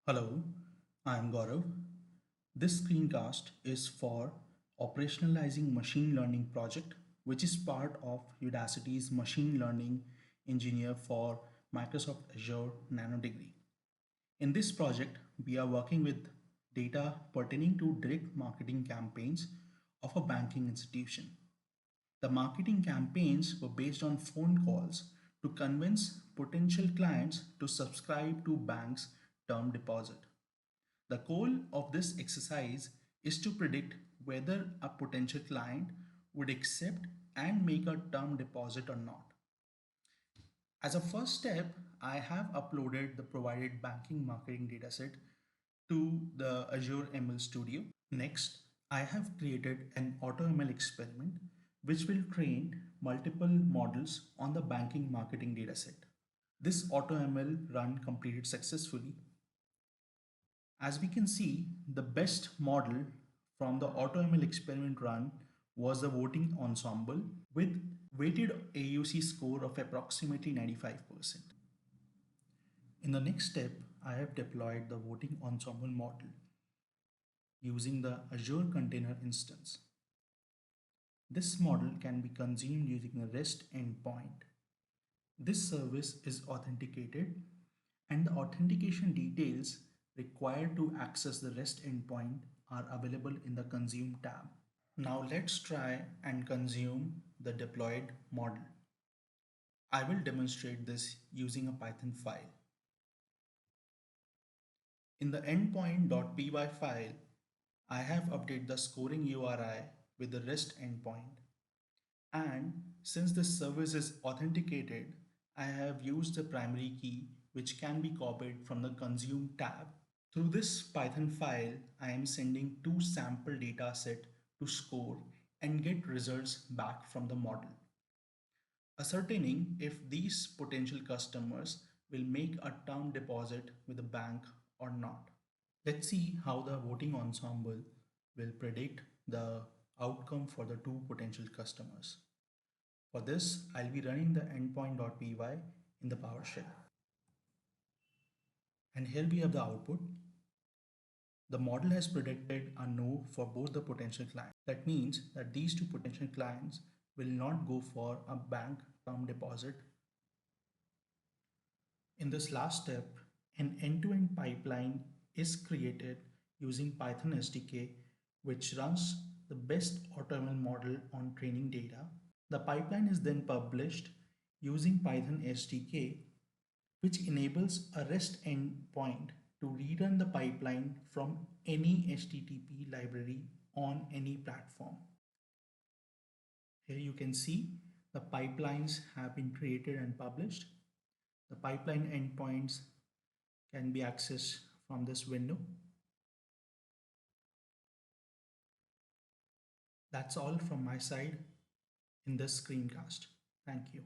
Hello, I am Gaurav. This screencast is for operationalizing machine learning project, which is part of Udacity's machine learning engineer for Microsoft Azure Nano Degree. In this project, we are working with data pertaining to direct marketing campaigns of a banking institution. The marketing campaigns were based on phone calls to convince potential clients to subscribe to bank's term deposit. The goal of this exercise is to predict whether a potential client would accept and make a term deposit or not. As a first step, I have uploaded the provided banking marketing dataset to the Azure ML Studio. Next, I have created an AutoML experiment which will train multiple models on the banking marketing dataset. This AutoML run completed successfully. As we can see, the best model from the AutoML experiment run was the voting ensemble with weighted AUC score of approximately 95%. In the next step, I have deployed the voting ensemble model using the Azure Container Instance. This model can be consumed using a REST endpoint. This service is authenticated and the authentication details required to access the REST endpoint are available in the Consume tab. Now let's try and consume the deployed model. I will demonstrate this using a Python file. In the endpoint.py file, I have updated the scoring URI with the REST endpoint. And since this service is authenticated, I have used the primary key which can be copied from the Consume tab. Through this Python file, I am sending two sample data set to score and get results back from the model, ascertaining if these potential customers will make a term deposit with the bank or not. Let's see how the voting ensemble will predict the outcome for the two potential customers. For this, I'll be running the endpoint.py in the PowerShell. And here we have the output. The model has predicted a no for both the potential clients. That means that these two potential clients will not go for a bank term deposit. In this last step, an end-to-end pipeline is created using Python SDK, which runs the best AutoML model on training data. The pipeline is then published using Python SDK, which enables a REST endpoint to rerun the pipeline from any HTTP library on any platform. Here you can see the pipelines have been created and published. The pipeline endpoints can be accessed from this window. That's all from my side in this screencast. Thank you.